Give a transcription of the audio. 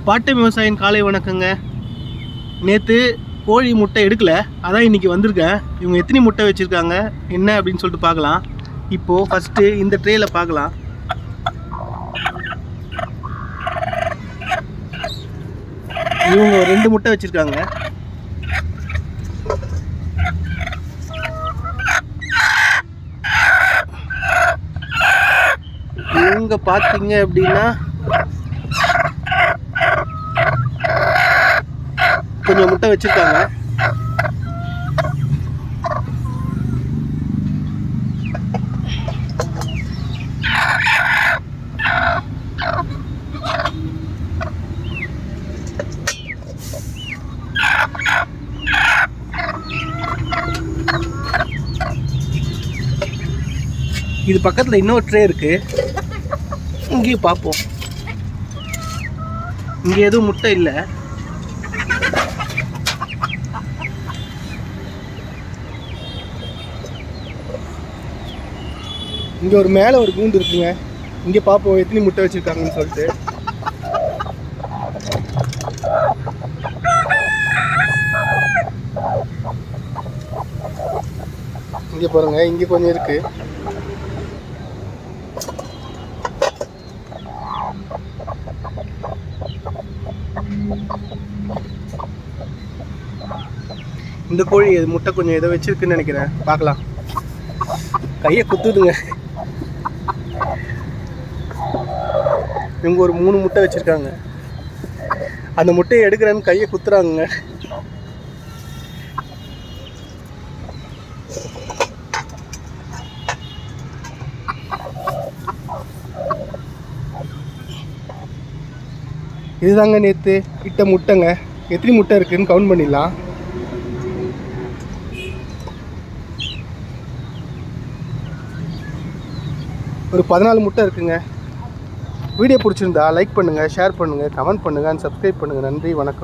Bottom விவசாயின் காலை வணக்கங்க. நேற்று கோழி முட்டை எடுக்கல, அதான் இன்றைக்கி வந்திருக்கேன். இவங்க எத்தனை முட்டை வச்சுருக்காங்க என்ன அப்படின்னு சொல்லிட்டு பார்க்கலாம். இப்போது ஃபஸ்ட்டு இந்த ட்ரேயில் பார்க்கலாம். இவங்க 2 முட்டை வச்சுருக்காங்க. இவங்க பார்த்தீங்க அப்படின்னா கொஞ்சம் முட்டை வச்சுருக்காங்க. இது பக்கத்தில் இன்னொரு ட்ரே இருக்குது, இங்கேயும் பார்ப்போம். இங்கே எதுவும் முட்டை இல்லை. இங்கே ஒரு மேலே ஒரு கூண்டு இருக்குங்க, இங்கே பார்ப்போம் எத்தனை முட்டை வச்சுருக்காங்கன்னு சொல்லிட்டு. இங்கே பாருங்க, இங்கே கொஞ்சம் இருக்கு. இந்த கோழி முட்டை கொஞ்சம் ஏதோ வச்சிருக்குன்னு நினைக்கிறேன், பார்க்கலாம். கையை குத்துதுங்க. இவங்க ஒரு 3 முட்டை வச்சிருக்காங்க. அந்த முட்டையை எடுக்கிறேன்னு கையை குத்துறாங்க. இதுதாங்க நேற்று இட்ட முட்டைங்க. எத்தனை முட்டை இருக்குன்னு கவுண்ட் பண்ணிடலாம். ஒரு 14 முட்டை இருக்குங்க. வீடியோ பிடிச்சிருந்தா லைக் பண்ணுங்கள், ஷேர் பண்ணுங்கள், கமெண்ட் பண்ணுங்கள், சப்ஸ்கிரைப் பண்ணுங்கள். நன்றி, வணக்கம்.